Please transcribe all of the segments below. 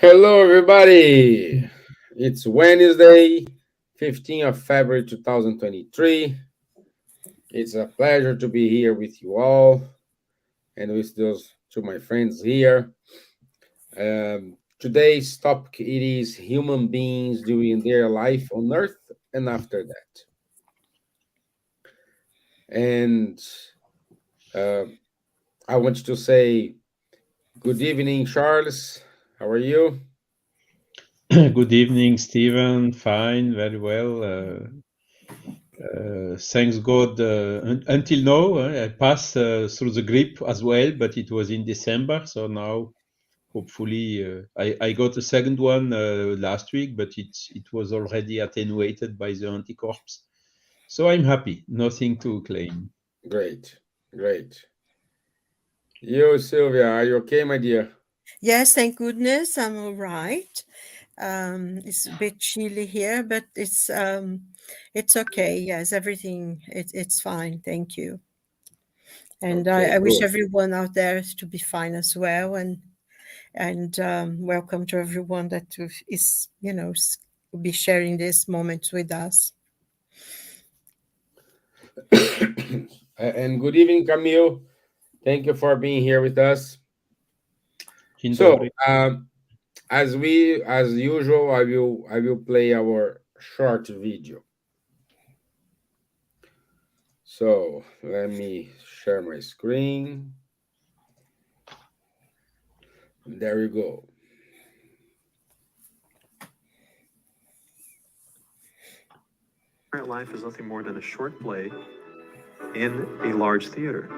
Hello, everybody. It's Wednesday, 15th of February 2023. It's a pleasure to be here with you all and with those to my friends here. Today's topic it is human beings during their life on Earth and after that. And uh, I want to say good evening, Charles. How are you? Good evening, Stevan. Fine, very well. Thanks God. Until now, I passed through the grip as well, but it was in December. So now, hopefully, I got a second one last week, but it was already attenuated by the anticorps. So I'm happy. Nothing to claim. Great, great. You, Silvia, are you okay, my dear? Yes, thank goodness I'm all right. It's a bit chilly here, but it's okay. Yes, everything it's fine. Thank you. And Okay, I wish good. everyone out there to be fine as well. And welcome to everyone that is will be sharing this moment with us. And good evening, Camille. Thank you for being here with us. Dzień So, dobry. as usual, I will play our short video. So let me share my screen. There you go. Current life is nothing more than a short play in a large theater.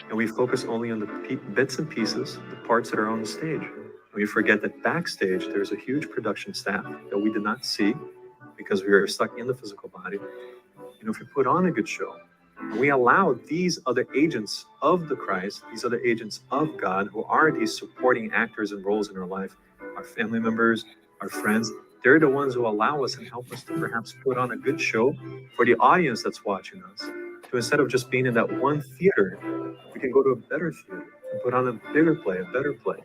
And we focus only on the bits and pieces, the parts that are on the stage. And we forget that backstage, there's a huge production staff that we did not see because we were stuck in the physical body. If we put on a good show, and we allow these other agents of the Christ, these other agents of God, who are these supporting actors and roles in our life, our family members, our friends, they're the ones who allow us and help us to perhaps put on a good show for the audience that's watching us. So instead of just being in that one theater, we can go to a better theater and put on a bigger play, a better play,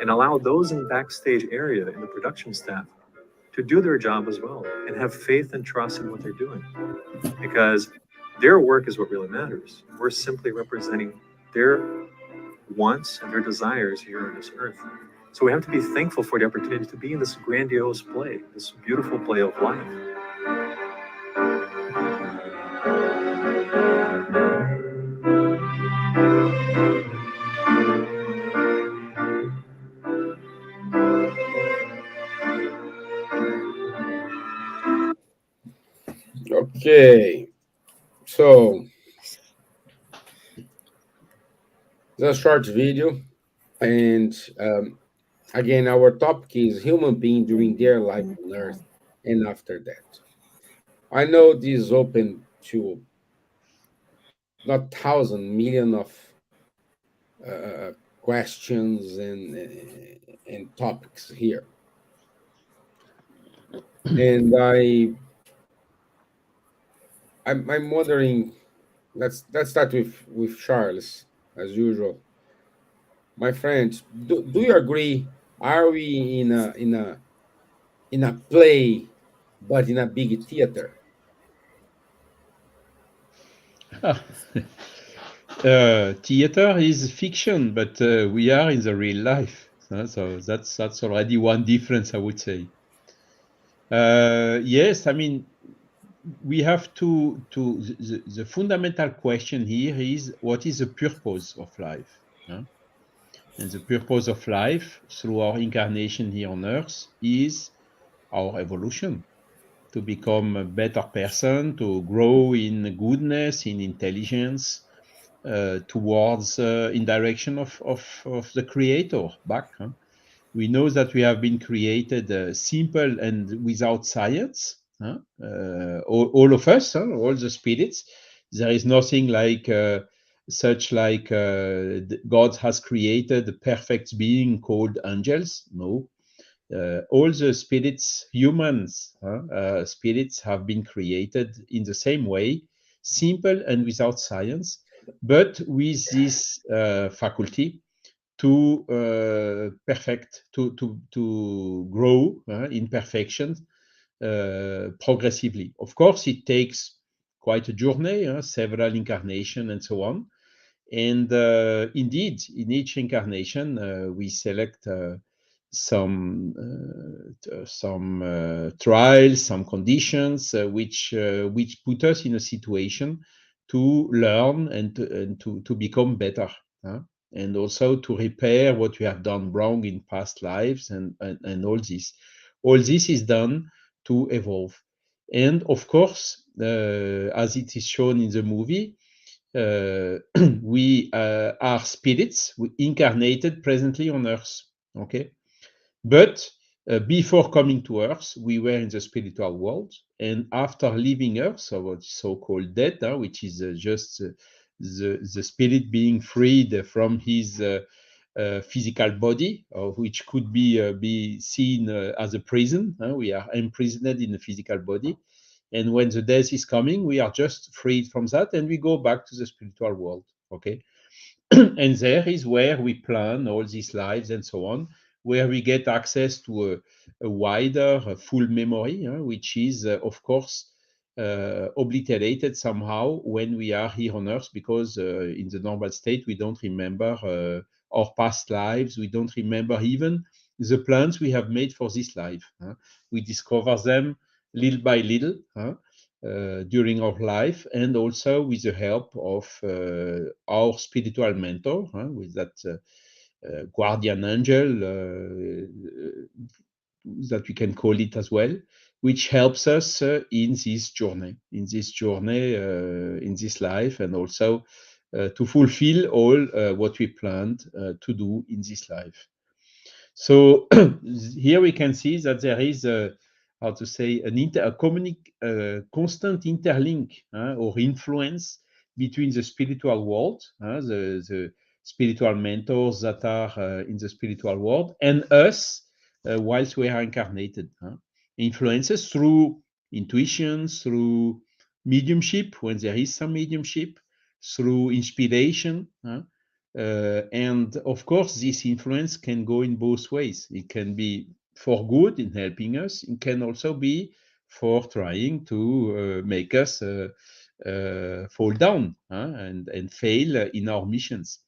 and allow those in the backstage area, in the production staff, to do their job as well and have faith and trust in what they're doing. Because their work is what really matters. We're simply representing their wants and their desires here on this earth. So we have to be thankful for the opportunity to be in this grandiose play, this beautiful play of life. Okay. So the short video, and again, our topic is human being during their life on Earth and after that. I know this is open to not thousand million of questions and topics here, and I'm wondering. Let's start with Charles as usual. My friends, do you agree? Are we in a play, but in a big theater? Theater is fiction, but we are in the real life. So that's already one difference, I would say. Yes, I mean, we have the fundamental question here is what is the purpose of life? And the purpose of life through our incarnation here on earth is our evolution, to become a better person, to grow in goodness, in intelligence, towards in direction of the creator back. We know that we have been created simple and without science. All of us, all the spirits. There is nothing like such like God has created a perfect being called angels. No, all the spirits, humans, spirits have been created in the same way, simple and without science, but with this faculty to perfect, to grow in perfection progressively. Of course, it takes quite a journey, several incarnations and so on. And indeed, in each incarnation, we select some trials, some conditions, which put us in a situation to learn and to become better, and also to repair what we have done wrong in past lives, and all this. All this is done to evolve. And of course, as it is shown in the movie, we are spirits, we incarnated presently on Earth. Okay, but before coming to Earth, we were in the spiritual world, and after leaving Earth, so what's so-called death, which is just the spirit being freed from his physical body, or which could be seen as a prison. We are imprisoned in a physical body. And when the death is coming, we are just freed from that, and we go back to the spiritual world. Okay, and there is where we plan all these lives and so on, where we get access to a wider, full memory, which is, of course, obliterated somehow when we are here on Earth, because in the normal state we don't remember our past lives. We don't remember even the plans we have made for this life. We discover them little by little during our life, and also with the help of our spiritual mentor, with that guardian angel, that we can call it as well, which helps us in this journey, in this life, and also to fulfill all what we planned to do in this life. So here we can see that there is how to say, a constant interlink or influence between the spiritual world, the spiritual mentors that are in the spiritual world, and us whilst we are incarnated. Influences through intuitions, through mediumship, when there is some mediumship, through inspiration. And of course, this influence can go in both ways. It can be for good in helping us. It can also be for trying to make us fall down and fail in our missions.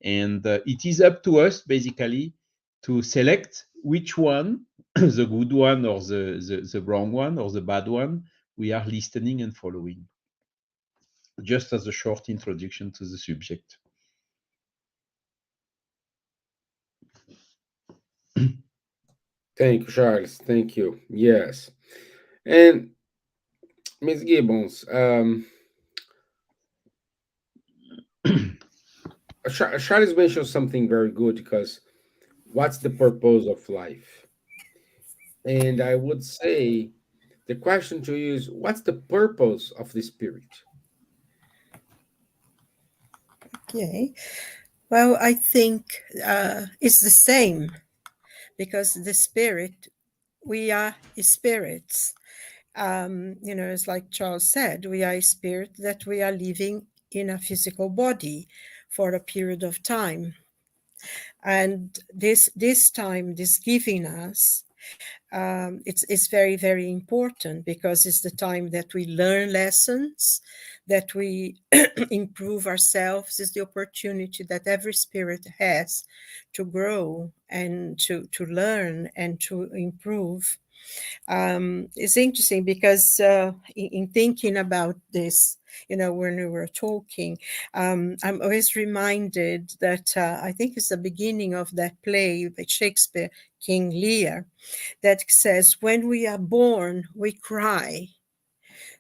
And it is up to us, basically, to select which one, the good one or the wrong one or the bad one, we are listening and following. Just as a short introduction to the subject. Thank you, Charles. Thank you. Yes. And Ms. Gibbons, Charles mentioned something very good, because what's the purpose of life? And I would say the question to you is, what's the purpose of the spirit? Okay. Well, I think it's the same, because the spirit, we are spirits. It's like Charles said, we are a spirit that we are living in a physical body for a period of time. And this time, this giving us, it's very, very important, because it's the time that we learn lessons, that we improve ourselves. Is the opportunity that every spirit has to grow and to learn and to improve. It's interesting, because in thinking about this, when we were talking, I'm always reminded that I think it's the beginning of that play by Shakespeare, King Lear, that says, when we are born, we cry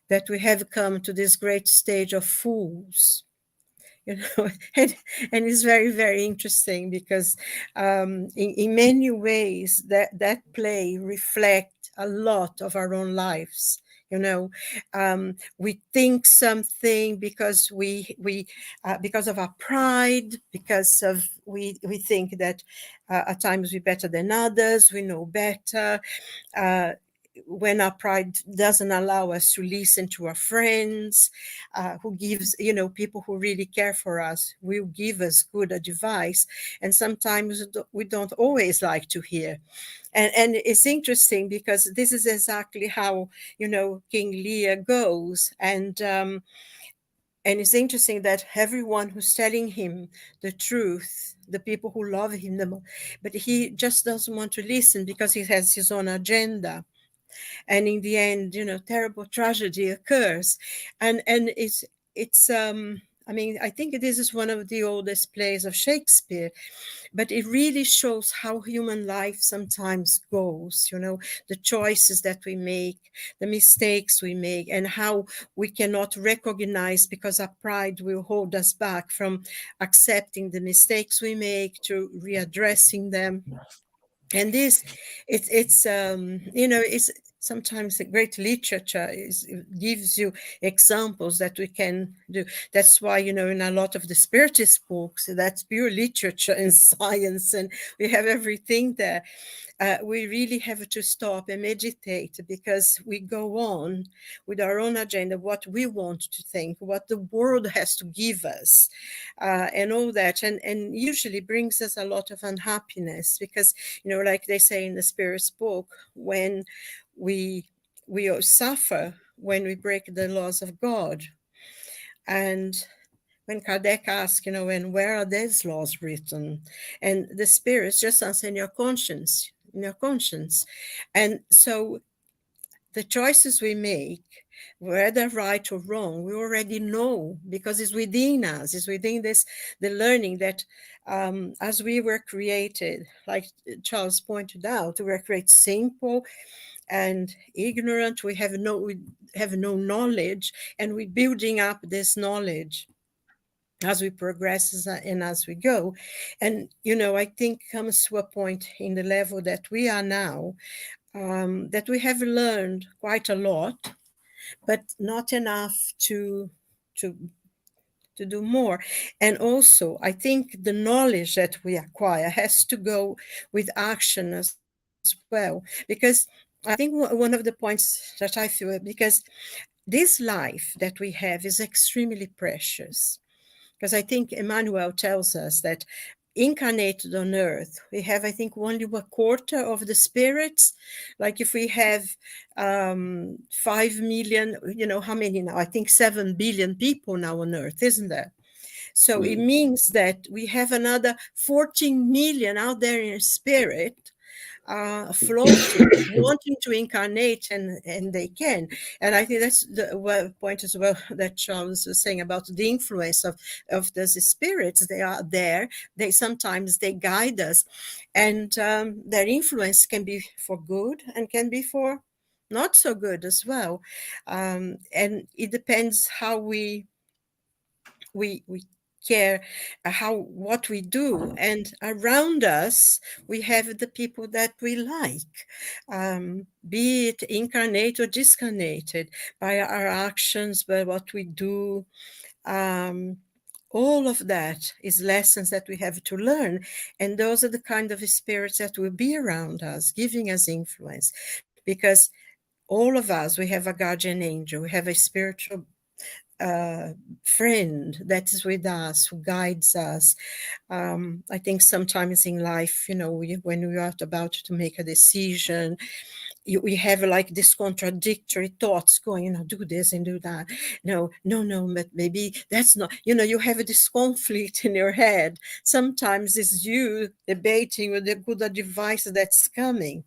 that we have come to this great stage of fools. And it's very, very interesting, because in many ways that play reflects a lot of our own lives. We think something because we because of our pride, because of we think that at times we're better than others, we know better. when our pride doesn't allow us to listen to our friends, who gives, people who really care for us, will give us good advice. And sometimes we don't always like to hear. And it's interesting because this is exactly how, King Lear goes. And it's interesting that everyone who's telling him the truth, the people who love him the most, but he just doesn't want to listen because he has his own agenda. And in the end, terrible tragedy occurs. And I mean, I think this is one of the oldest plays of Shakespeare, but it really shows how human life sometimes goes, the choices that we make, the mistakes we make, and how we cannot recognize because our pride will hold us back from accepting the mistakes we make, to readdressing them. And this, it's sometimes a great literature gives you examples that we can do. That's why, in a lot of the spiritist books, that's pure literature and science, and we have everything there. We really have to stop and meditate, because we go on with our own agenda, what we want to think, what the world has to give us, and all that, and usually brings us a lot of unhappiness, because, like they say in the Spirit's book, when we suffer when we break the laws of God. And when Kardec asked, and where are these laws written? And the spirits just answer, in your conscience, in your conscience. And so the choices we make, whether right or wrong, we already know, because it's within us, it's within this, the learning that as we were created, like Charles pointed out, we were created simple and ignorant. We have no knowledge, and we're building up this knowledge as we progress and as we go. And, I think comes to a point in the level that we are now, that we have learned quite a lot, but not enough to do more. And also, I think the knowledge that we acquire has to go with action as well, because I think one of the points that I feel, because this life that we have is extremely precious. Because I think Emmanuel tells us that incarnated on earth, we have, I think, only a quarter of the spirits. Like if we have 5 million, how many now? I think 7 billion people now on earth, isn't there? So it means that we have another 14 million out there in spirit, floating, wanting to incarnate, and they can. And I think that's the point as well that Charles was saying about the influence of those spirits. They are there. Sometimes they guide us, and their influence can be for good and can be for not so good as well. And it depends how we care, what we do. And around us we have the people that we like, be it incarnate or discarnated, by our actions, by what we do. All of that is lessons that we have to learn, and those are the kind of spirits that will be around us, giving us influence. Because all of us, we have a guardian angel, we have a spiritual friend that is with us, who guides us. I think sometimes in life, when we are about to make a decision, we have like this contradictory thoughts going, do this and do that. No, but maybe that's not, you have this conflict in your head. Sometimes it's you debating with the good advice that's coming.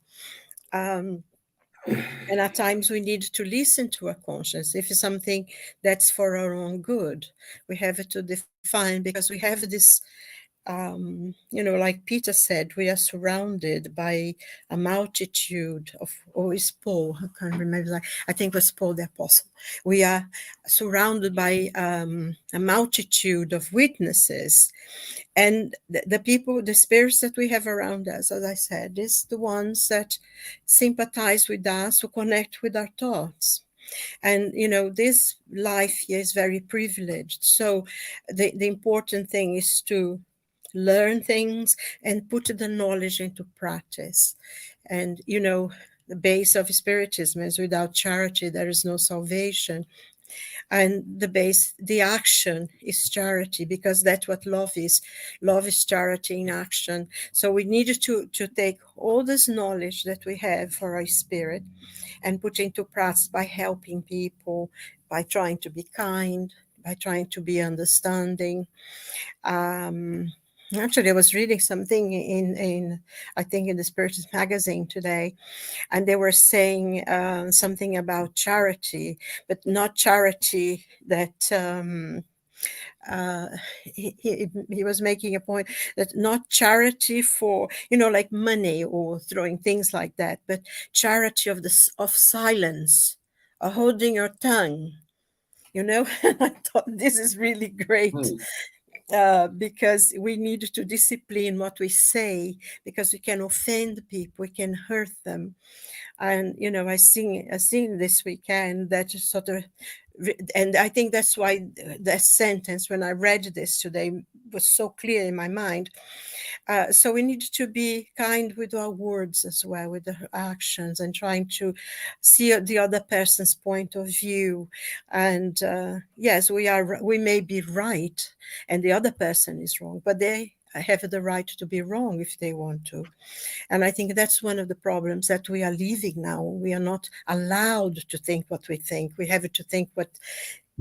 And at times we need to listen to our conscience. If it's something that's for our own good, we have to define, because we have this, like Peter said, we are surrounded by a multitude of, or is Paul, I can't remember, I think it was Paul the Apostle. We are surrounded by a multitude of witnesses. And the people, the spirits that we have around us, as I said, is the ones that sympathize with us, who connect with our thoughts. And, this life here is very privileged. So the important thing is to learn things and put the knowledge into practice. And, the base of spiritism is without charity there is no salvation, and the action is charity, because that's what love is. Love is charity in action. So we need to take all this knowledge that we have for our spirit and put into practice by helping people, by trying to be kind, by trying to be understanding. Actually, I was reading something in I think in the Spiritist magazine today, and they were saying something about charity, but not charity that. Uh, he was making a point that not charity for, like money or throwing things like that, but charity of silence, or holding your tongue. I thought this is really great, Hmm. because we need to discipline what we say, because we can offend people, we can hurt them. And I sing this weekend that sort of, and I think that's why that sentence, when I read this today, was so clear in my mind. So we need to be kind with our words as well, with the actions, and trying to see the other person's point of view. And yes, we may be right, and the other person is wrong, but they have the right to be wrong if they want to. And I think that's one of the problems that we are living now. We are not allowed to think what we think. We have to think what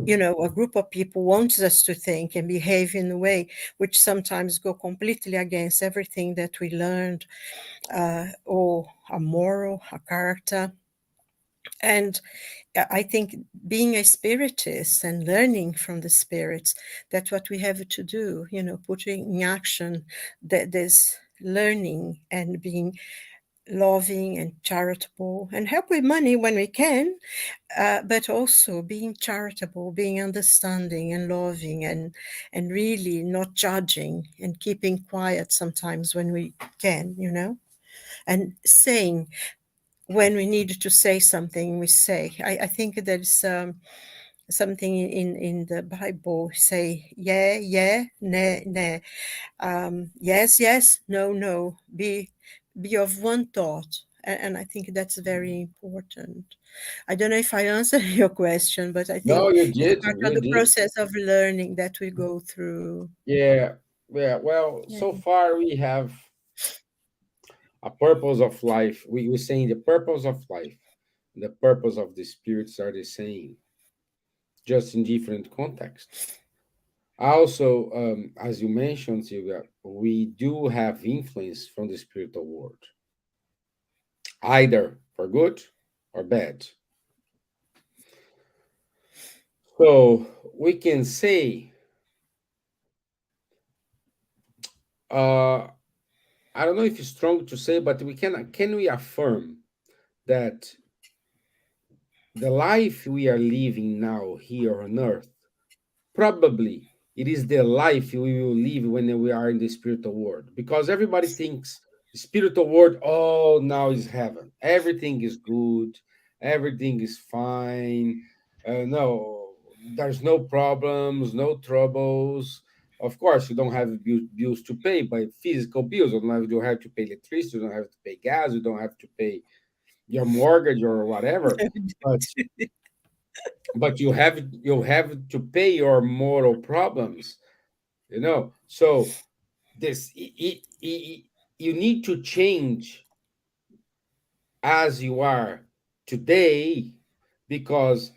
a group of people wants us to think and behave in a way which sometimes go completely against everything that we learned, or a moral, a character. And I think being a spiritist and learning from the spirits, that's what we have to do, putting in action that this learning and being loving and charitable, and help with money when we can, but also being charitable, being understanding and loving, and really not judging, and keeping quiet sometimes when we can, and saying when we need to say something, we say. I think there's something in the Bible say, yeah, yeah, nah, nah, yes, yes, no, no, be of one thought. And I think that's very important. I don't know if I answered your question, but I think No, you it's did. part of You the did. process of learning that we go through. Yeah. Yeah. Well, Yeah. so far we have a purpose of life. We're saying the purpose of life, the purpose of the spirits are the same, just in different context. Also, as you mentioned, Silvia, we do have influence from the spiritual world, either for good or bad. So we can say, uh, I don't know if it's strong to say, but can we affirm that the life we are living now here on earth, probably it is the life we will live when we are in the spiritual world, because everybody thinks the spiritual world, oh, now is heaven, everything is good, everything is fine, no, there's no problems, no troubles. Of course you don't have bills to pay, by physical bills. You don't have to pay electricity, you don't have to pay gas, you don't have to pay your mortgage or whatever, but you have to pay your moral problems. So this you need to change as you are today, because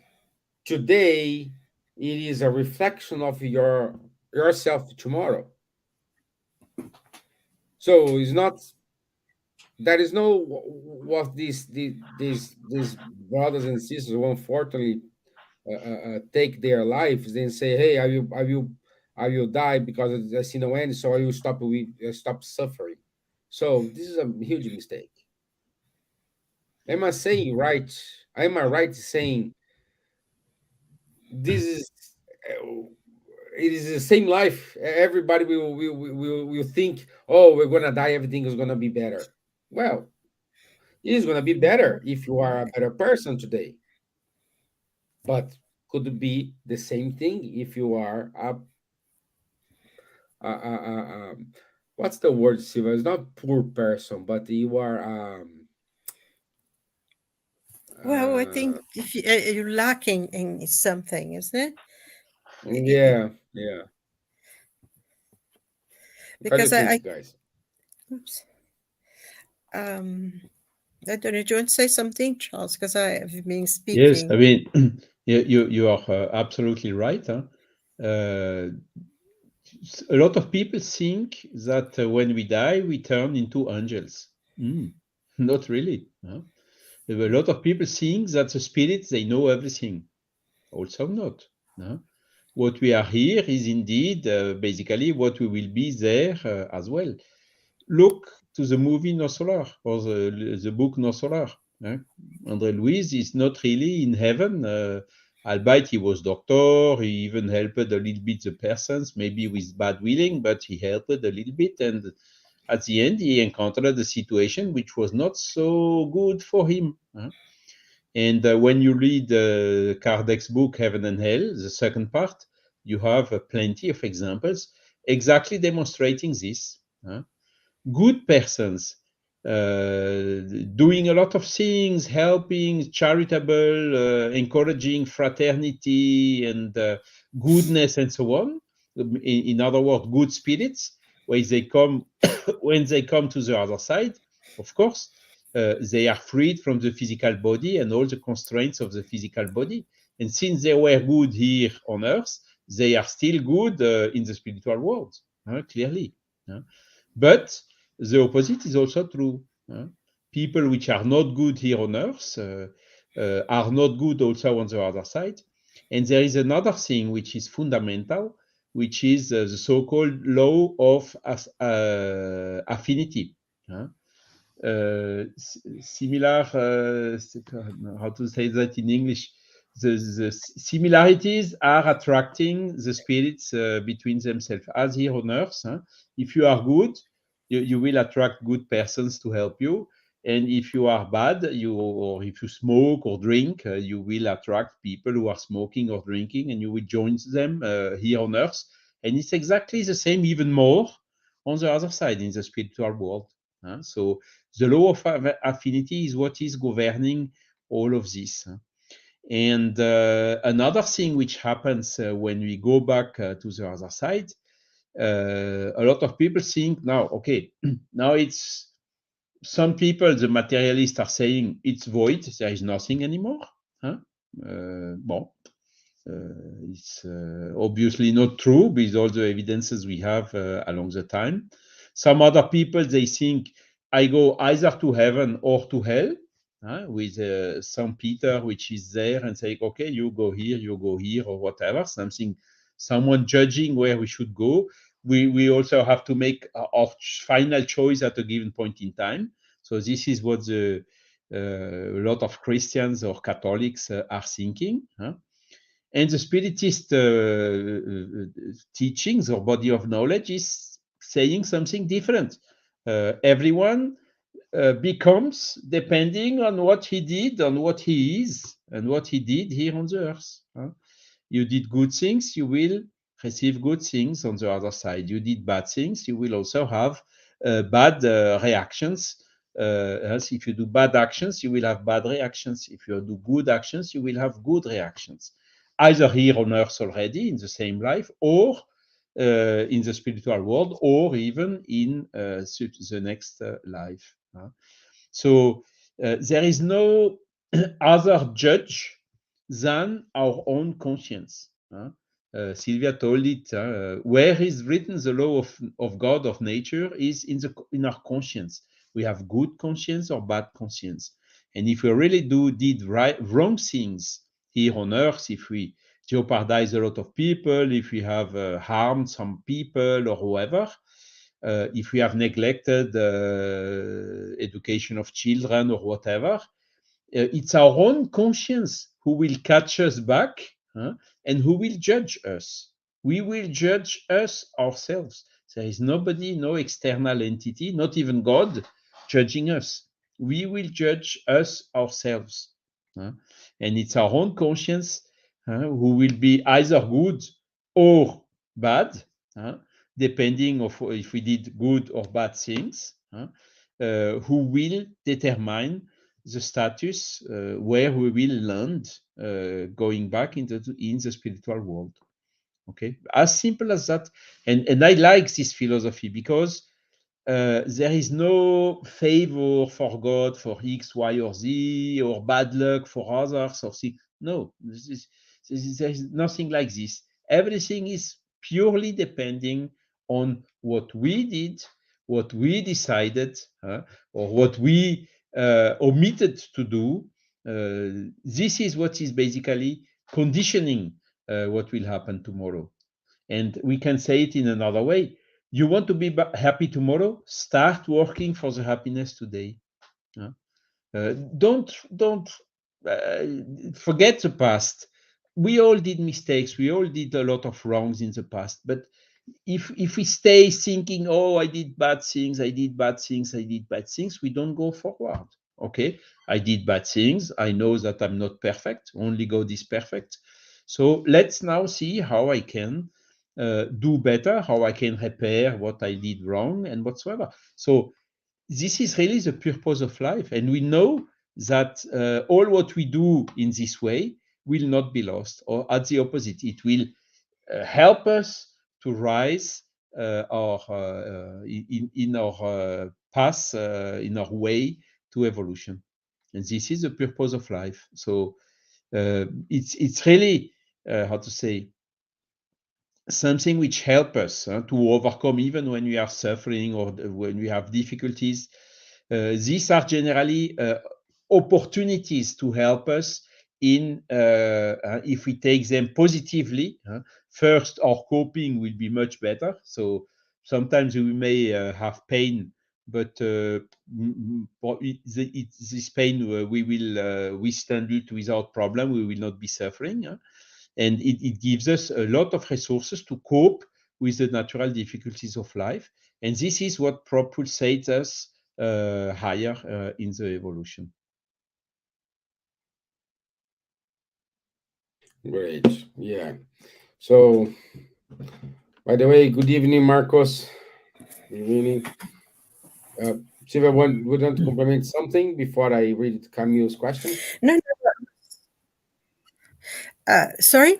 today it is a reflection of yourself tomorrow. So it's not, there is no what these brothers and sisters who unfortunately take their lives, then say, "Hey, I will die because I see no end, so I will stop suffering." So this is a huge mistake. Am I saying right? Am I right saying this is? uh, It is the same life. Everybody will think, "Oh, we're gonna die. Everything is gonna be better." Well, it is gonna be better if you are a better person today, but could be the same thing if you are what's the word, Silva? It's not poor person, but you are Well, I Uh, think if you're lacking in something, isn't it? yeah, yeah. What do you Because think, guys? oops, um, I don't know. Do you want to say something, Charles? Because I have been Yes, I speaking. mean, you are absolutely right. Huh? Uh, a lot of people think that when we die, we turn into angels. Mm, not really. Huh? There were a lot of people think that the spirits they know everything. Also not. Huh? What we are here is indeed basically what we will be there as well. Look to the movie No Solar or the book No Solar. Huh? Andre Louis is not really in heaven. Albeit he was doctor, he even helped a little bit the persons, maybe with bad willing, but he helped a little bit. And at the end, he encountered a situation which was not so good for him. Huh? And when you read Kardec's book, Heaven and Hell, the second part, you have plenty of examples exactly demonstrating this. Huh? Good persons doing a lot of things, helping, charitable, encouraging fraternity and goodness and so on. In other words, good spirits, where they come when they come to the other side, of course, they are freed from the physical body and all the constraints of the physical body. And since they were good here on earth, they are still good in the spiritual world, clearly. But the opposite is also true. People which are not good here on earth are not good also on the other side. And there is another thing which is fundamental, which is the so-called law of affinity. Similar, how to say that in English? The similarities are attracting the spirits between themselves. As here on earth, if you are good, you will attract good persons to help you. And if you are bad, or if you smoke or drink, you will attract people who are smoking or drinking, and you will join them here on earth. And it's exactly the same, even more, on the other side in the spiritual world. So the law of affinity is what is governing all of this. And another thing which happens when we go back to the other side, a lot of people think now, okay, now it's some people, the materialists are saying it's void, there is nothing anymore. Bon, it's obviously not true with all the evidences we have along the time. Some other people, they think I go either to heaven or to hell, with some Peter which is there and say, okay, you go here, or whatever, someone judging where we should go. We also have to make our final choice at a given point in time. So this is what a lot of Christians or Catholics are thinking. And the Spiritist teachings or body of knowledge is saying something different. Everyone becomes depending on what he did, on what he is, and what he did here on the earth. You did good things, you will receive good things on the other side. You did bad things, you will also have bad reactions. As if you do bad actions, you will have bad reactions. If you do good actions, you will have good reactions, either here on earth already in the same life, or in the spiritual world, or even in the next life. So there is no other judge than our own conscience. Silvia told it, where is written the law of God, of nature, is in our conscience. We have good conscience or bad conscience. And if we really did wrong things here on earth, if we jeopardize a lot of people, if we have harmed some people or whoever, if we have neglected education of children or whatever, it's our own conscience who will catch us back, and who will judge us. We will judge us ourselves. There is nobody, no external entity, not even God, judging us. We will judge us ourselves. And it's our own conscience who will be either good or bad, depending of if we did good or bad things, who will determine the status where we will land going back in the spiritual world. Okay, as simple as that. And I like this philosophy because there is no favor for God for X, Y, or Z, or bad luck for others, or C. No, there is nothing like this. Everything is purely depending on what we did, what we decided, or what we omitted to do. This is what is basically conditioning what will happen tomorrow. And we can say it in another way. You want to be happy tomorrow? Start working for the happiness today. Don't forget the past. We all did mistakes. We all did a lot of wrongs in the past. But if we stay thinking, oh, I did bad things, I did bad things, I did bad things, we don't go forward. Okay, I did bad things. I know that I'm not perfect. Only God is perfect. So let's now see how I can do better, how I can repair what I did wrong and whatsoever. So this is really the purpose of life. And we know that all what we do in this way will not be lost, or at the opposite, it will help us to rise in our path, in our way to evolution. And this is the purpose of life. So it's really, how to say, something which helps us to overcome even when we are suffering or when we have difficulties. These are generally opportunities to help us in, if we take them positively. First, our coping will be much better. So sometimes we may have pain, but this pain we will withstand it without problem. We will not be suffering. And it gives us a lot of resources to cope with the natural difficulties of life. And this is what propulsates us higher in the evolution. Great. Yeah. So, by the way, good evening, Marcos. Good evening. Silvia, would you want to compliment something before I read Camille's question? No. Sorry,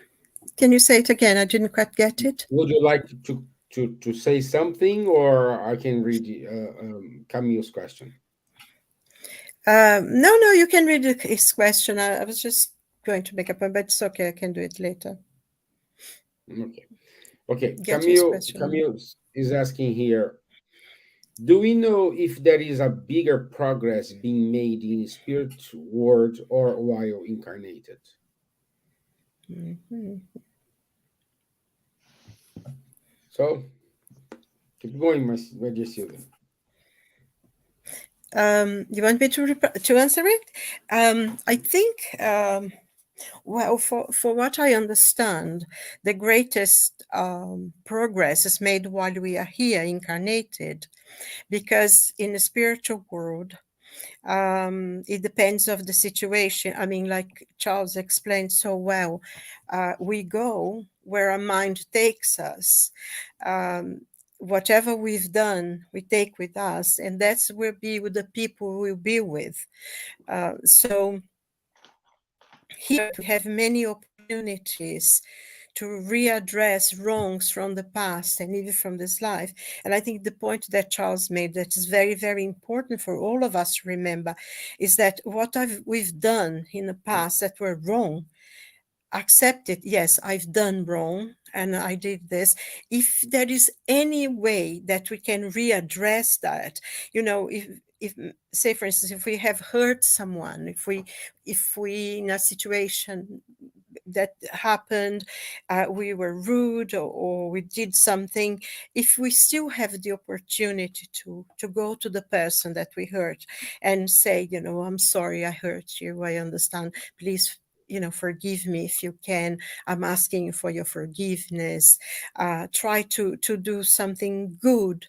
can you say it again? I didn't quite get it. Would you like to say something, or I can read Camille's question? No, you can read his question. I was just going to make a point, but it's okay. I can do it later. Okay. Get his question. Camille is asking here, do we know if there is a bigger progress being made in spirit world or while incarnated? Mm-hmm. So, keep going, my dear Silvia. You want me to answer it? I think, well, for what I understand, the greatest progress is made while we are here incarnated, because in the spiritual world, it depends of the situation. I mean, like Charles explained so well, we go where our mind takes us. Whatever we've done, we take with us, and that's will be with the people we'll be with. So here we have many opportunities to readdress wrongs from the past and even from this life. And I think the point that Charles made that is very, very important for all of us to remember is that what we've done in the past that were wrong, accept it. Yes, I've done wrong and I did this. If there is any way that we can readdress that, if say for instance, if we have hurt someone, if we in a situation that happened, we were rude or we did something, if we still have the opportunity to go to the person that we hurt and say, I'm sorry I hurt you, I understand, please forgive me if you can. I'm asking you for your forgiveness. Try to do something good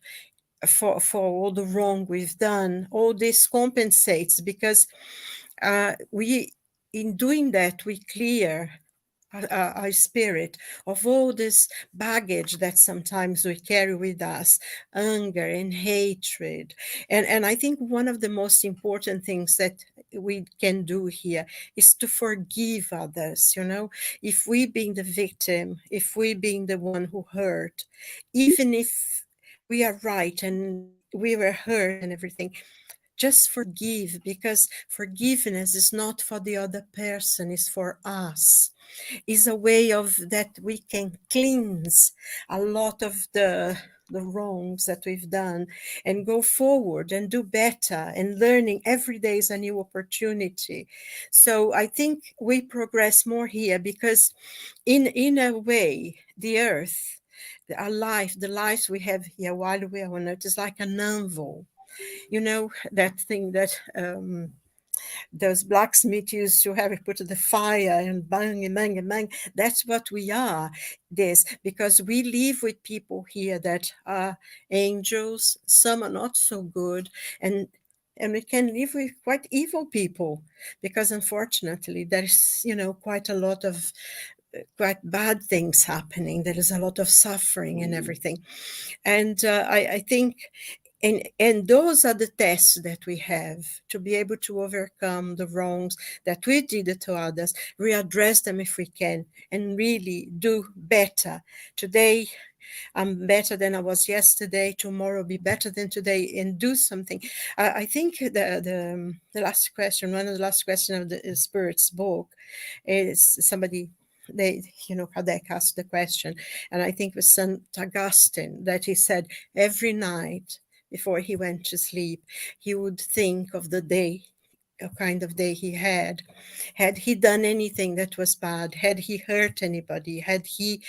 for all the wrong we've done. All this compensates because in doing that, we clear our spirit of all this baggage that sometimes we carry with us, anger and hatred. And I think one of the most important things that we can do here is to forgive others. If we being the victim, if we being the one who hurt, even if we are right and we were hurt and everything, just forgive, because forgiveness is not for the other person, it's for us. Is a way of that we can cleanse a lot of the wrongs that we've done and go forward and do better, and learning every day is a new opportunity. So I think we progress more here, because in a way the earth, our life, the lives we have here while we are on earth, is like an anvil. That thing that those blacksmiths used to have put the fire and bang and bang and bang. That's what we are. This, because we live with people here that are angels. Some are not so good, and we can live with quite evil people, because unfortunately there is quite a lot of quite bad things happening. There is a lot of suffering and everything. And I think, and those are the tests that we have to be able to overcome the wrongs that we did to others, readdress them if we can, and really do better. Today, I'm better than I was yesterday. Tomorrow, be better than today, and do something. I think the last question, one of the last questions of the Spirit's book, is somebody. Kardec asked the question, and I think it was St. Augustine that he said every night before he went to sleep, he would think of the day, a kind of day he had. Had he done anything that was bad? Had he hurt anybody? Had he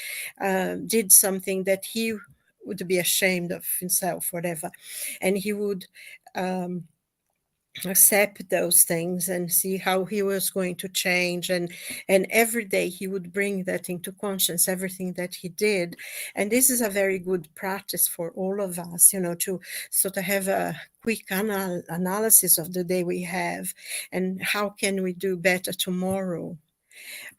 did something that he would be ashamed of himself, whatever? And he would accept those things and see how he was going to change, and every day he would bring that into conscience, everything that he did. And this is a very good practice for all of us, to sort of have a quick analysis of the day we have, and how can we do better tomorrow.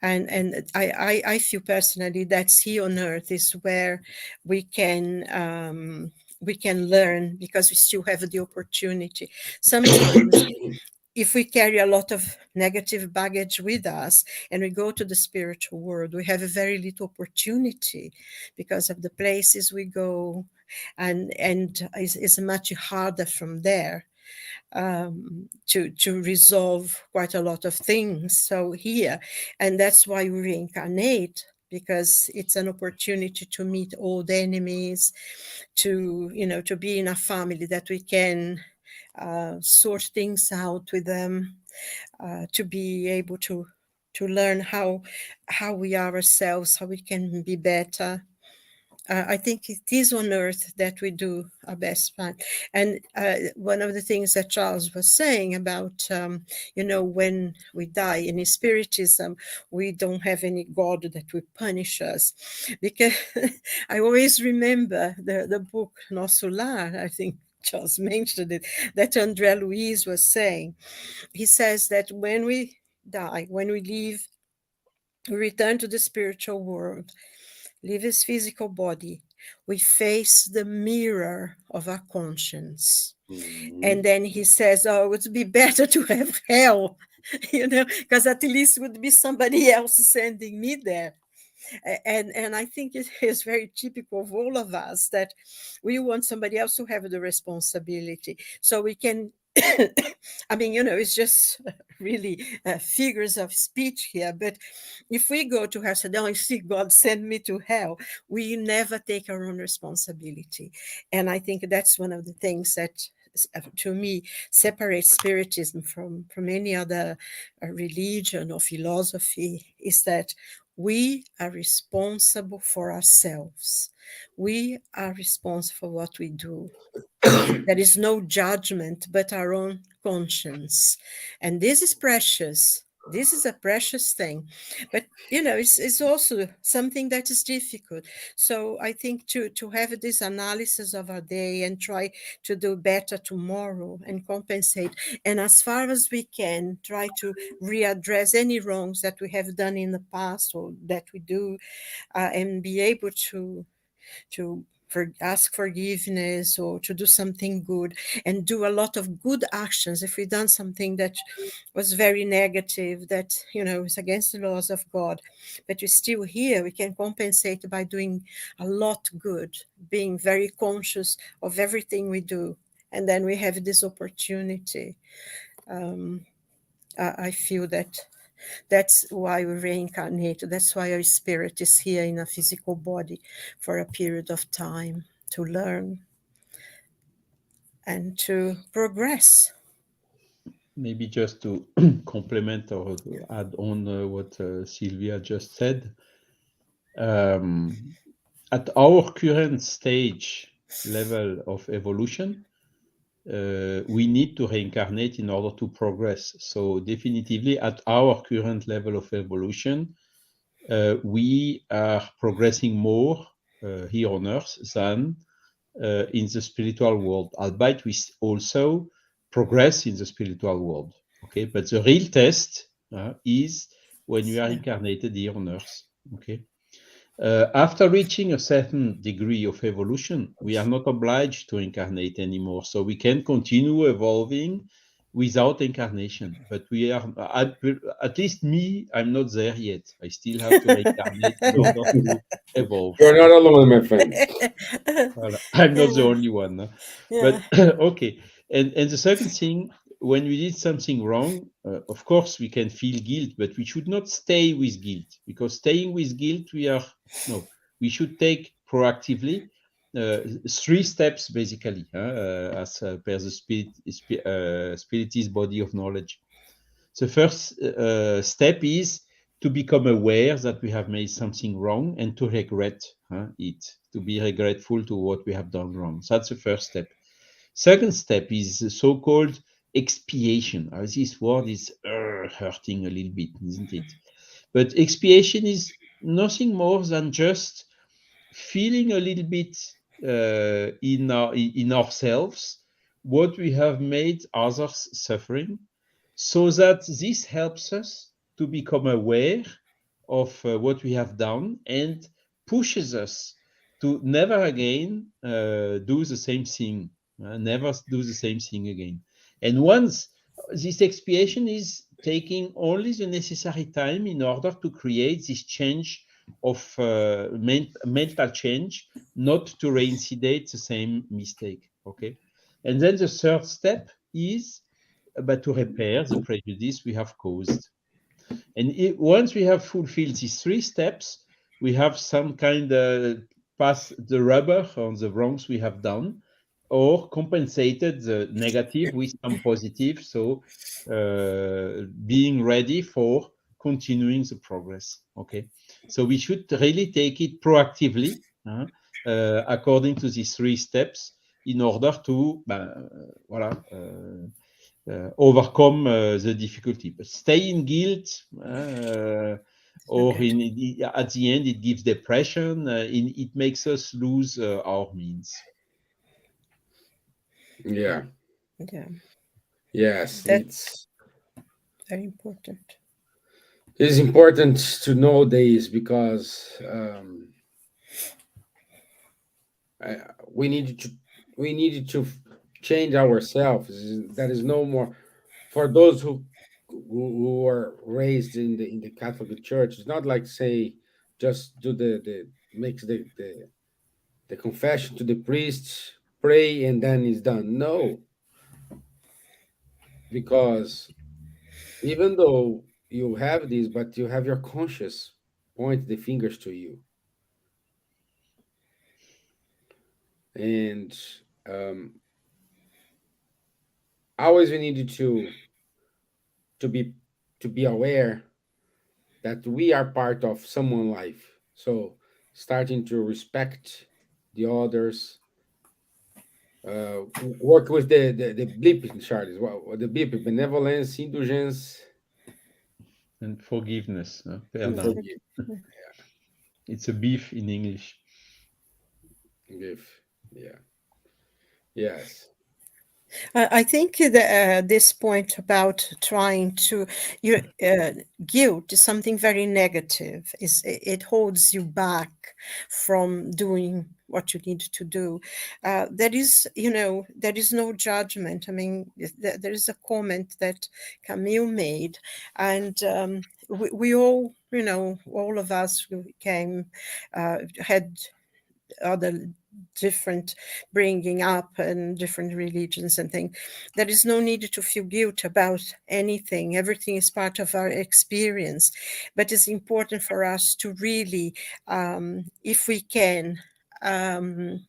And I feel personally that's here on earth is where we can learn, because we still have the opportunity. Sometimes if we carry a lot of negative baggage with us and we go to the spiritual world, we have a very little opportunity because of the places we go, and it's much harder from there to resolve quite a lot of things. So here, and that's why we reincarnate, because it's an opportunity to meet old enemies, to be in a family that we can sort things out with them, to be able to learn how we are ourselves, how we can be better. I think it is on earth that we do our best find. And one of the things that Charles was saying about, when we die in Spiritism, we don't have any God that will punish us. Because I always remember the book Nosso Lar, I think Charles mentioned it, that André Luiz was saying. He says that when we die, when we leave, we return to the spiritual world, leave his physical body, we face the mirror of our conscience. And then he says, oh, it would be better to have hell, because at least it would be somebody else sending me there. And I think it is very typical of all of us that we want somebody else to have the responsibility, so we can I mean, it's just really figures of speech here. But if we go to her, say, "Oh, you see, God send me to hell," we never take our own responsibility. And I think that's one of the things that, to me, separates Spiritism from any other religion or philosophy, is that we are responsible for ourselves. We are responsible for what we do. There is no judgment but our own conscience. And this is precious. This is a precious thing. But, it's also something that is difficult. So I think to have this analysis of our day and try to do better tomorrow and compensate. And as far as we can, try to readdress any wrongs that we have done in the past or that we do, and be able to ask forgiveness or to do something good and do a lot of good actions. If we've done something that was very negative, that is against the laws of God, but we're still here, we can compensate by doing a lot good, being very conscious of everything we do, and then we have this opportunity. I feel that's why we reincarnate. That's why our spirit is here in a physical body for a period of time, to learn and to progress. Maybe just to complement or add on what Silvia just said. At our current stage level of evolution, we need to reincarnate in order to progress. So definitively at our current level of evolution, we are progressing more here on Earth than in the spiritual world, albeit we also progress in the spiritual world. Okay, but the real test is when you are incarnated here on Earth. Okay. After reaching a certain degree of evolution, we are not obliged to incarnate anymore. So we can continue evolving without incarnation. But we are, at least me, I'm not there yet. I still have to reincarnate in order to evolve. You're not alone, my friend. Voilà. I'm not the only one. No? Yeah. But okay. And the second thing, when we did something wrong, of course we can feel guilt, but we should not stay with guilt, because staying with guilt, we should take proactively 3 steps basically, as per the spiritist body of knowledge. The first step is to become aware that we have made something wrong and to regret it, to be regretful to what we have done wrong. So that's the first step. Second step is the so-called expiation. This word is hurting a little bit, isn't it? But expiation is nothing more than just feeling a little bit in ourselves what we have made others suffering, so that this helps us to become aware of what we have done and pushes us to never again do the same thing, never do the same thing again. And once this expiation is taking only the necessary time in order to create this change of mental change, not to reinstate the same mistake. Okay. And then the third step is but to repair the prejudice we have caused. And once we have fulfilled these 3 steps, we have some kind of pass the rubber on the wrongs we have done, or compensated the negative with some positive. So being ready for continuing the progress. Okay, so we should really take it proactively, according to these 3 steps, in order to overcome the difficulty. But stay in guilt, or at the end it gives depression. It makes us lose our means. Yeah. Yeah. Yes, That's it's very important. important to know this, because we needed to change ourselves. That is no more for those who are raised in the Catholic Church. It's not like, say, just do the makes the confession to the priest, pray, and then it's done. No, because even though you have this, but you have your conscience point the fingers to you, and um, always we needed to be to be aware that we are part of someone's life. So starting to respect the others, work with the bleep, Charles. What the bleep? Benevolence, indulgence, And forgiveness, and pardon. forgive. It's a beef in English. Give. Yeah. Yes. I think this point about trying to guilt is something very negative. It holds you back from doing what you need to do. There is, there is no judgment. I mean, there is a comment that Camille made, and we all, all of us who came, had other different bringing up and different religions and things. There is no need to feel guilt about anything. Everything is part of our experience, but it's important for us to really, if we can, um,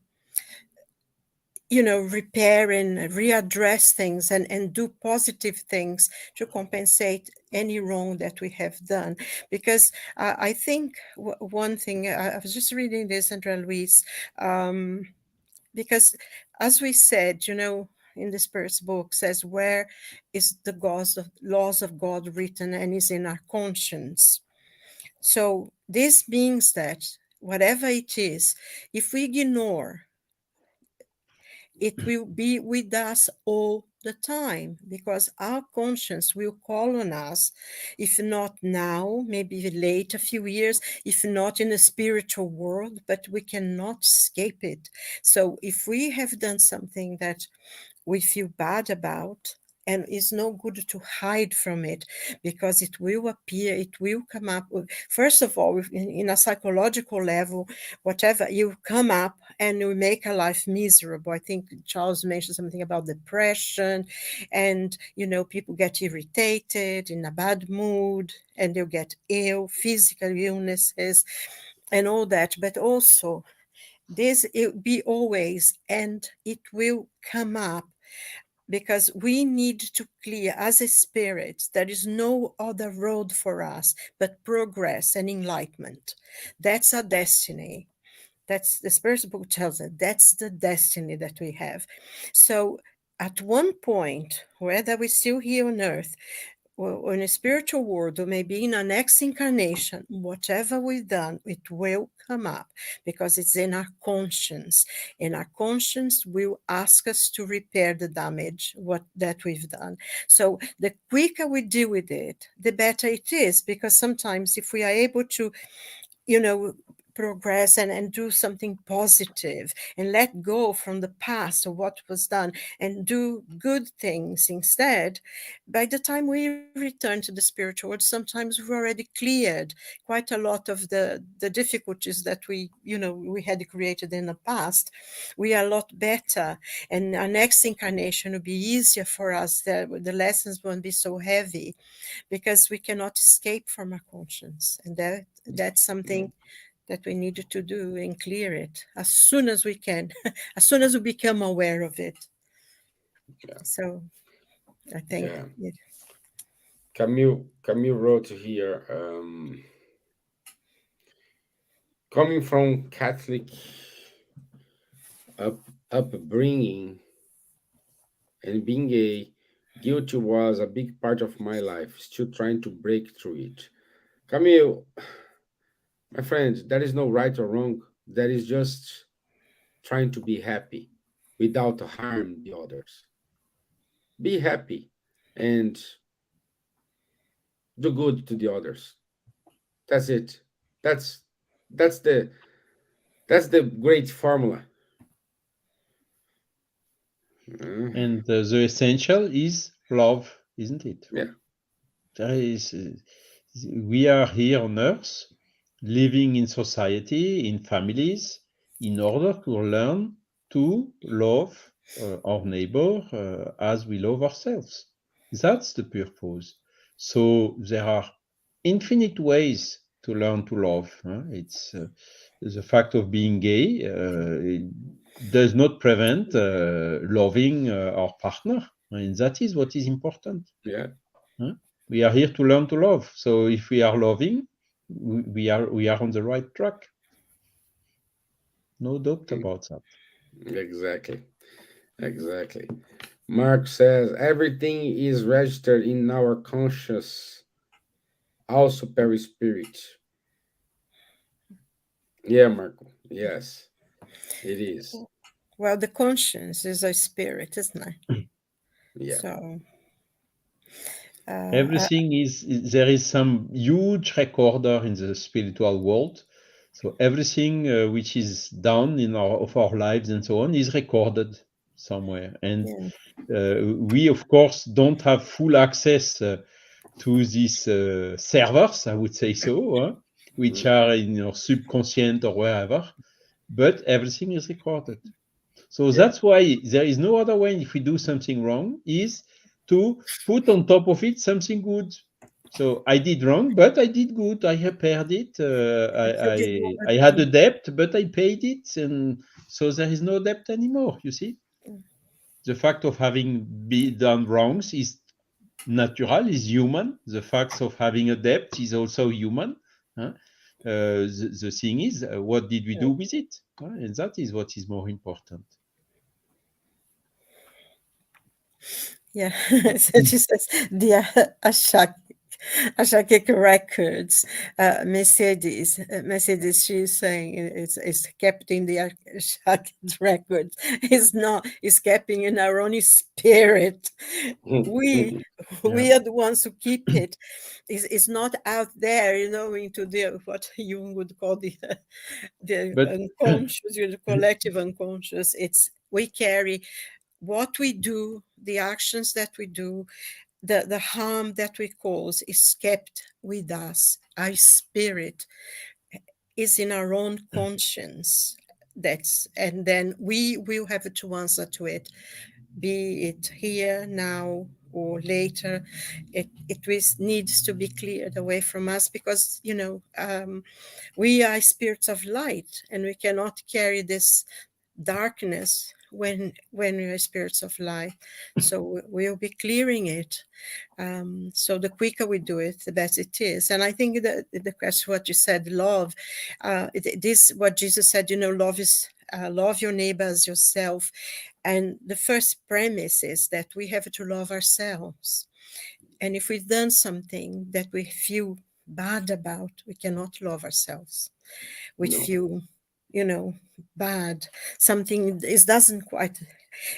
repair and readdress things and do positive things to compensate any wrong that we have done. Because I think one thing, I was just reading this, Andrea Luis, because as we said, in the Spirit's book says, where is the laws of God written, and is in our conscience. So this means that whatever it is, if we ignore, it will be with us all the time, because our conscience will call on us, if not now, maybe later, a few years, if not in the spiritual world, but we cannot escape it. So if we have done something that we feel bad about, and it's no good to hide from it, because it will appear, it will come up. First of all, in a psychological level, whatever, you come up and you make a life miserable. I think Charles mentioned something about depression, and people get irritated, in a bad mood, and they'll get ill, physical illnesses and all that. But also this, it be always, and it will come up, because we need to clear, as a spirit, there is no other road for us but progress and enlightenment. That's our destiny. That's the Spirit's book tells us, that's the destiny that we have. So at one point, whether we're still here on earth, or in a spiritual world, or maybe in our next incarnation, whatever we've done, it will come up, because it's in our conscience. And our conscience will ask us to repair the damage that we've done. So the quicker we deal with it, the better it is, because sometimes if we are able to, progress and do something positive, and let go from the past of what was done, and do good things instead, by the time we return to the spiritual world, sometimes we've already cleared quite a lot of the difficulties that we had created in the past. We are a lot better, and our next incarnation will be easier for us. The lessons won't be so heavy, because we cannot escape from our conscience, and that's something that we need to do, and clear it as soon as we can, as soon as we become aware of it. Yeah. So I think, Yeah. Camille wrote here, coming from Catholic upbringing and being gay, guilty was a big part of my life, still trying to break through it. Camille, my friend, there is no right or wrong. There is just trying to be happy without harm the others. Be happy and do good to the others. That's it. That's that's the that's the great formula. And the essential is love, isn't it? Yeah. There is, we are here on earth, living in society, in families, in order to learn to love our neighbor as we love ourselves. That's the purpose. So there are infinite ways to learn to love. It's the fact of being gay does not prevent loving our partner, and that is what is important. Yeah. We are here to learn to love. So if we are loving, we are on the right track. No doubt about that. Exactly. Exactly. Mark says everything is registered in our conscious, also perispirit. Yeah, Marco. Yes, it is. Well, the conscience is a spirit, isn't it? Yeah. So Everything there is some huge recorder in the spiritual world. So everything which is done in our lives and so on is recorded somewhere. And we, of course, don't have full access to these servers, I would say so, which are in your subconscious or wherever. But everything is recorded. So that's why there is no other way, if we do something wrong, is to put on top of it something good. So I did wrong, but I did good. I repaired it. I had a debt, but I paid it. And so there is no debt anymore, you see. The fact of having done wrongs is natural, is human. The fact of having a debt is also human. The thing is, what did we do with it? And that is what is more important. Yeah, so she says the Ashakik records, Mercedes, she's saying it's kept in the Ashakik records. It's kept in our own spirit. We are the ones who keep it. It's not out there, into the what you would call the unconscious, the collective unconscious. We carry what we do, the actions that we do, the harm that we cause is kept with us. Our spirit is in our own conscience. And then we will have to answer to it, be it here, now, or later. It needs to be cleared away from us because, we are spirits of light and we cannot carry this darkness when we are spirits of light. So we'll be clearing it. So the quicker we do it, the better it is. And I think that the question, what you said, love, this what Jesus said, love is love your neighbor as yourself. And the first premise is that we have to love ourselves. And if we've done something that we feel bad about, we cannot love ourselves. We feel bad, something doesn't quite.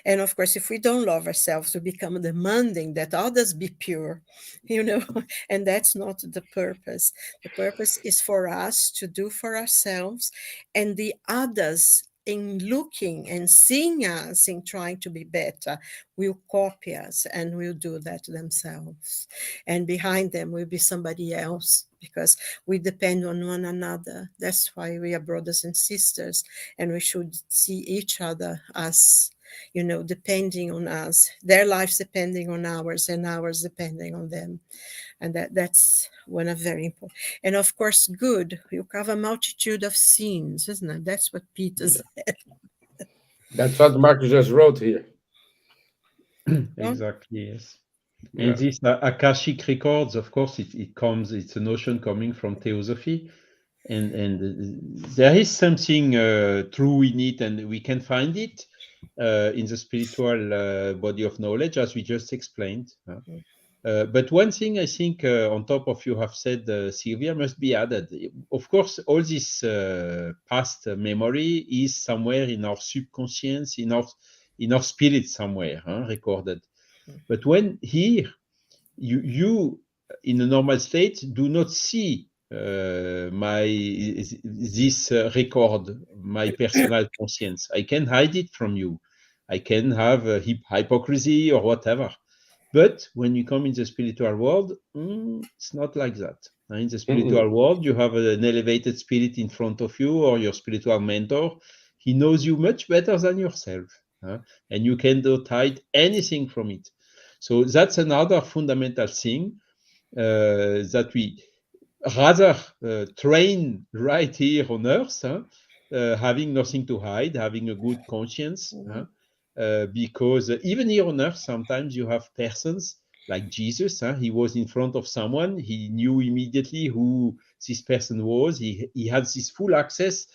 And of course, if we don't love ourselves, we become demanding that others be pure, and that's not the purpose. The purpose is for us to do for ourselves, and the others, in looking and seeing us in trying to be better, will copy us and will do that themselves. And behind them will be somebody else, because we depend on one another. That's why we are brothers and sisters, and we should see each other as, depending on us, their lives depending on ours, and ours depending on them. And that's one of very important. And of course, good, you cover a multitude of sins, isn't it? That's what Peter said. That's what Marcus just wrote here. Exactly, yes. And these Akashic records, of course, it's a notion coming from Theosophy. And there is something true in it, and we can find it in the spiritual body of knowledge, as we just explained. But one thing I think on top of you have said, Silvia, must be added. Of course, all this past memory is somewhere in our subconscious, in our spirit somewhere, recorded. But when here, you in a normal state do not see this record, my personal conscience. I can hide it from you. I can have hypocrisy or whatever. But when you come in the spiritual world, it's not like that. In the spiritual world, you have an elevated spirit in front of you, or your spiritual mentor. He knows you much better than yourself, and you cannot hide anything from it. So that's another fundamental thing that we rather train right here on earth, having nothing to hide, having a good conscience, because even here on earth, sometimes you have persons like Jesus. He was in front of someone, he knew immediately who this person was. He had this full access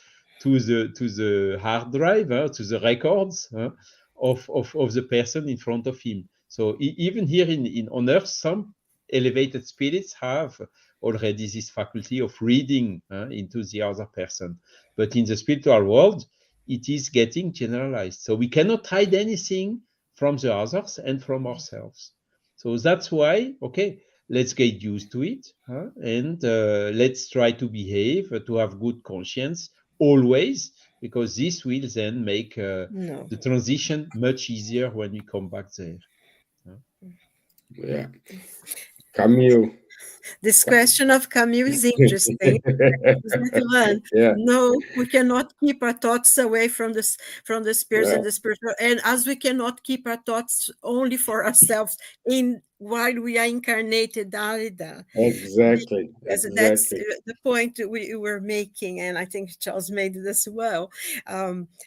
to the hard drive, to the records of the person in front of him. So even here on earth, some elevated spirits have already this faculty of reading into the other person. But in the spiritual world, it is getting generalized. So we cannot hide anything from the others and from ourselves. So that's why, okay, let's get used to it, and let's try to behave, to have good conscience always, because this will then make No. the transition much easier when we come back there. Yeah. Camille. This question of Camus is interesting. Stevan, Yeah. no, we cannot keep our thoughts away from the spirits Yeah. and the spiritual, and as we cannot keep our thoughts only for ourselves in while we are incarnated, Dalida. Exactly. Because that's Exactly. the point we were making, and I think Charles made it as well,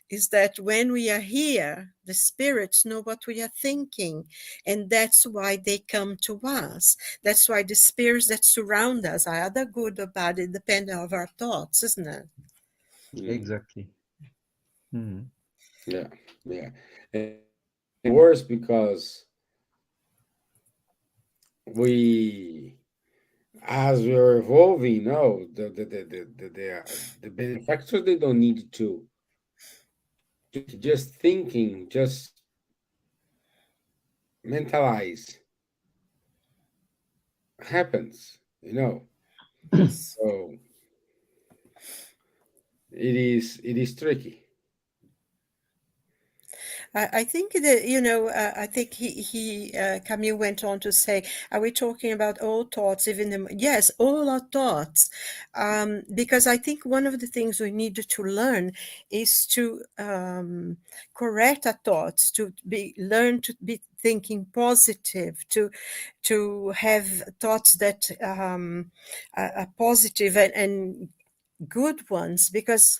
is that when we are here, the spirits know what we are thinking, and that's why they come to us. That's why the spirits that surround us are either good or bad, it depends on our thoughts, isn't it? Exactly. Mm-hmm. Yeah. Yeah. And worse because we, as we're evolving, no, the benefactors, they don't need to just thinking, just mentalize happens, Yes. so it is tricky. I think that, I think Camus went on to say, are we talking about all thoughts, even yes, all our thoughts, because I think one of the things we need to learn is to correct our thoughts, to learn to be thinking positive, to have thoughts that are positive and good ones, because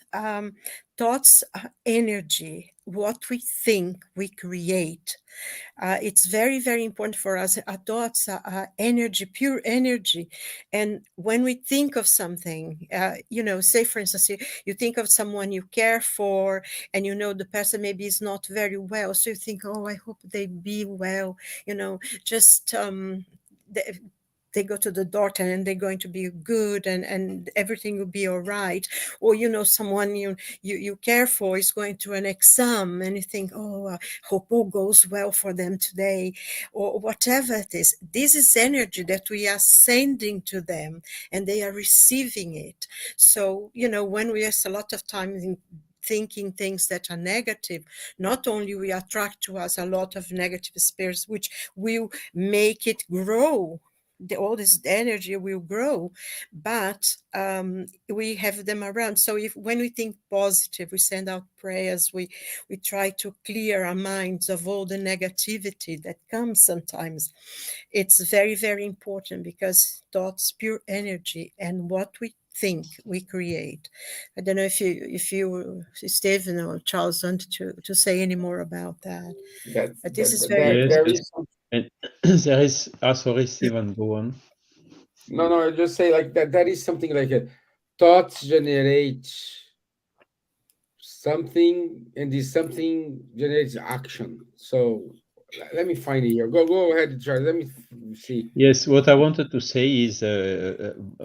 thoughts are energy. What we think, we create. It's very, very important for us. Our thoughts are energy, pure energy. And when we think of something, say for instance, you think of someone you care for, and the person maybe is not very well. So you think, oh, I hope they be well, just they go to the doctor and they're going to be good, and everything will be all right. Or someone you care for is going to an exam, and you think, oh, I hope all goes well for them today, or whatever it is. This is energy that we are sending to them, and they are receiving it. So when we waste a lot of time in thinking things that are negative, not only we attract to us a lot of negative spirits, which will make it grow. All this energy will grow, but we have them around. So when we think positive, we send out prayers, we try to clear our minds of all the negativity that comes sometimes. It's very, very important, because thoughts, pure energy, and what we think, we create. I don't know if you Steven or Charles want to say any more about that. That But this that, is that, very that Yes, there important. is some, and there is. Sorry, Stevan, go on. no, I just say like that is something like a thoughts generate something, and this something generates action. So let me find it here. Go ahead, Charles. Let me see. Yes, what I wanted to say is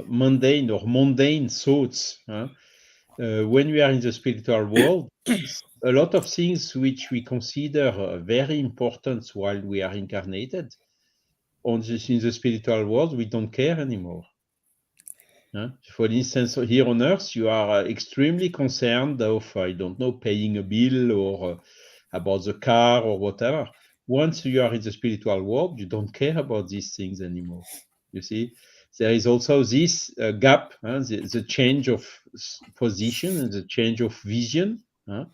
mundane thoughts. When we are in the spiritual world, a lot of things which we consider very important while we are incarnated, in the spiritual world, we don't care anymore. For instance, here on Earth, you are extremely concerned of, I don't know, paying a bill, or about the car or whatever. Once you are in the spiritual world, you don't care about these things anymore. You see, there is also this gap, the change of position and the change of vision. A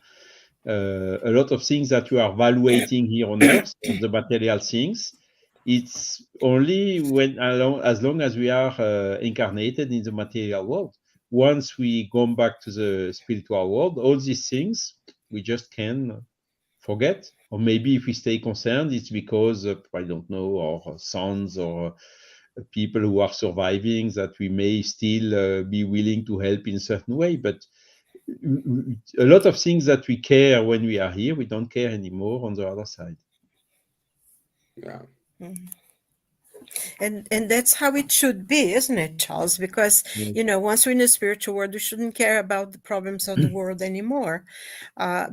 lot of things that you are evaluating here on Earth, on the material things, it's only as long as we are incarnated in the material world. Once we go back to the spiritual world, all these things we just can forget. Or maybe if we stay concerned, it's because I don't know, our sons or people who are surviving, that we may still be willing to help in a certain way. But a lot of things that we care when we are here, we don't care anymore on the other side. Yeah. Mhm. And that's how it should be, isn't it, Charles? Because once we're in the spiritual world, we shouldn't care about the problems of the world anymore,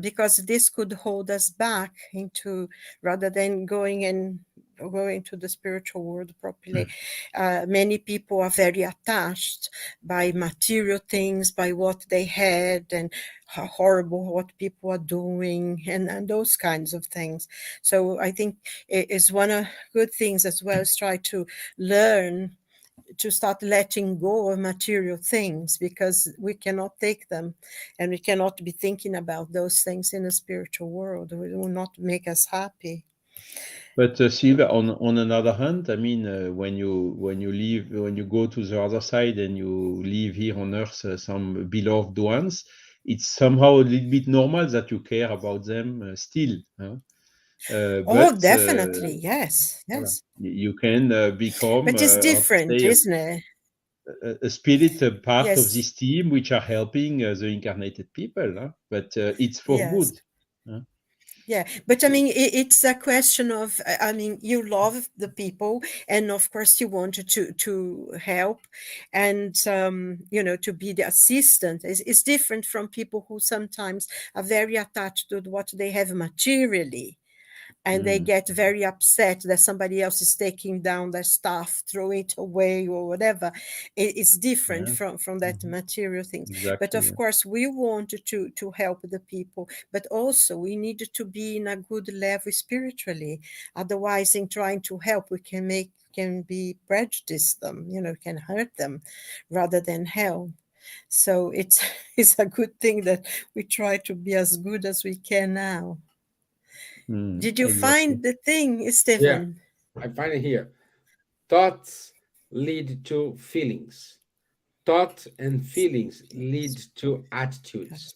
because this could hold us back into, rather than going to the spiritual world properly. Many people are very attached by material things, by what they had, and how horrible what people are doing, and those kinds of things. So I think it is one of good things as well, is try to learn to start letting go of material things, because we cannot take them, and we cannot be thinking about those things in a spiritual world. It will not make us happy. But Silvia, on another hand, I mean, when you go to the other side and you leave here on Earth some beloved ones, it's somehow a little bit normal that you care about them still. Huh? Oh, But definitely, yes, voilà. yes. You can become, But it's how to different, say, isn't it? a spirit, a part of Yes, this team, which are helping the incarnated people. Huh? But it's for yes. good. Huh? Yeah, but I mean, it's a question of, I mean, you love the people, and of course you want to help, and to be the assistant. Is different from people who sometimes are very attached to what they have materially, and they get very upset that somebody else is taking down their stuff, throwing it away or whatever. It's different Yeah. from that material things. But Exactly. of course, we want to help the people, but also we need to be in a good level spiritually. Otherwise, in trying to help, we can be prejudice them, can hurt them rather than help. So it's it's a good thing that we try to be as good as we can now. Did you Exactly. find the thing, Yeah, Stevan? I find it here. Thoughts lead to feelings. Thoughts and feelings lead to attitudes.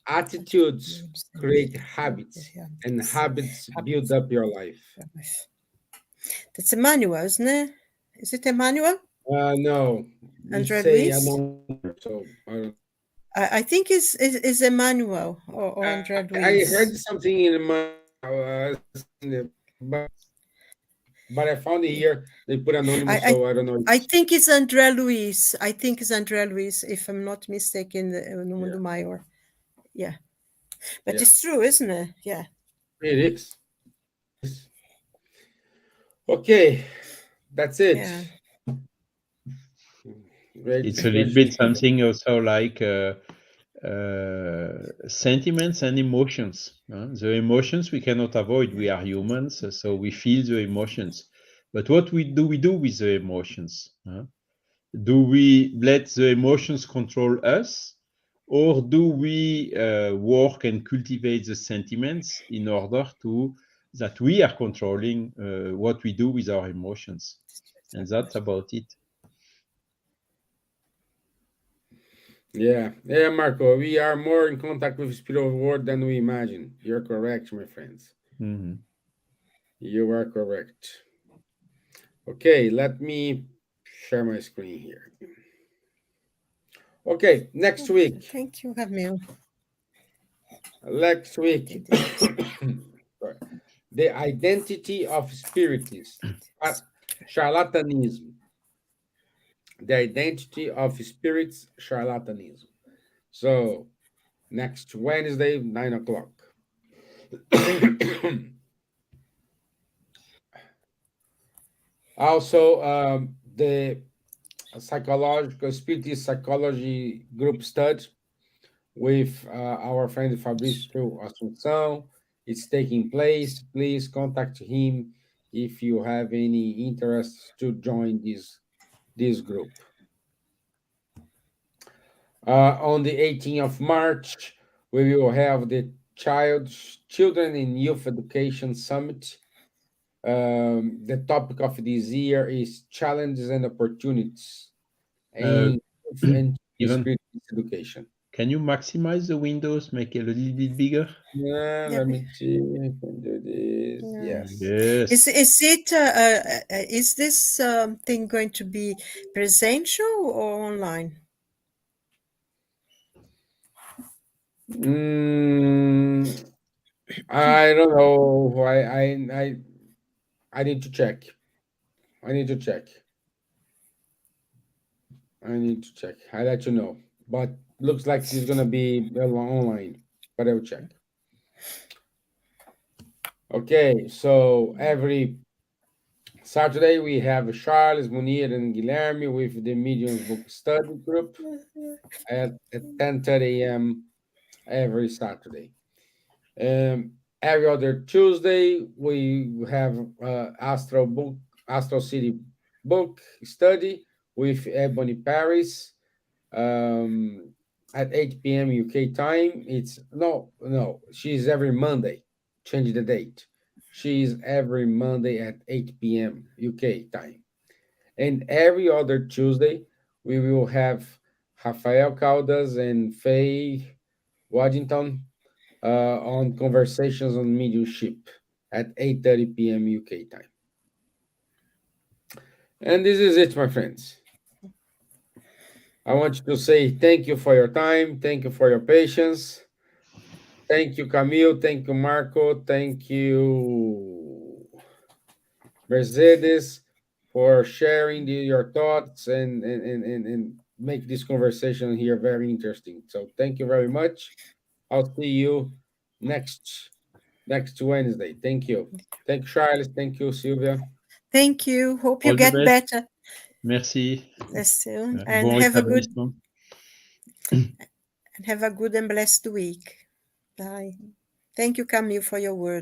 Attitudes create habits, and habits build up your life. That's Emmanuel, isn't it? Is it Emmanuel? No, we Andrea say Luis? another, so I don't. I think is Emmanuel or Andrea I heard Luis. something in my, but I found it here. They put I, anonymous, I so I don't know. I think it's Andrea Luis. I think it's Andrea Luis, if I'm not mistaken, no Yeah, Mundo Maior. Yeah. But yeah, it's true, isn't it? Yeah. it is. Okay, that's it. Yeah. Great It's a little discussion. bit something also like sentiments and emotions. The emotions we cannot avoid. We are humans, so we feel the emotions. But what we do with the emotions? Do we let the emotions control us, or do we work and cultivate the sentiments in order to that we are controlling what we do with our emotions? And that's about it. Yeah, yeah, Marco. We are more in contact with the spiritual world than we imagine. You're correct, my friends. Mhm. You are correct. Okay, let me share my screen here. Okay, next week. Thank you, Camille. Next I week. did it. Sorry. The identity of spiritists. Charlatanism. The identity of spirits, charlatanism. So next Wednesday, 9 o'clock. Also, the psychological spiritist psychology group study with our friend Fabrício Assunção. It's taking place. Please contact him if you have any interest to join this group. On the 18th of March, we will have the Children in Youth Education Summit. The topic of this year is challenges and opportunities Uh, in youth and Even spirit education. can you maximize the windows, make it a little bit bigger? Yeah. Let me see if I can do this. Yeah. Yes. Is Yes. is it is this thing going to be presential or online? Mm, I don't know. I need to check. I need to check. I'll let you know. But looks like it's gonna be online, but I'll check. Okay, so every Saturday we have Charles, Munir, and Guilherme with the Mediums Book Study Group at 10:30 a.m. every Saturday. Every other Tuesday we have Astro City Book Study with Ebony Paris at 8 p.m. UK time. It's no, she's every Monday. Change the date. She's every Monday at 8 p.m. UK time. And every other Tuesday, we will have Rafael Caldas and Faye Waddington on Conversations on Mediumship at 8:30 p.m. UK time. And this is it, my friends. I want you to say thank you for your time. Thank you for your patience. Thank you, Camille. Thank you, Marco. Thank you, Mercedes, for sharing your thoughts and make this conversation here very interesting. So thank you very much. I'll see you next Wednesday. Thank you. Thank you, Charles. Thank you, Silvia. Thank you. Hope you All the get best. better Merci. soon, and Bon have a rétablissement. good and blessed week. Bye. Thank you, Camille, for your words.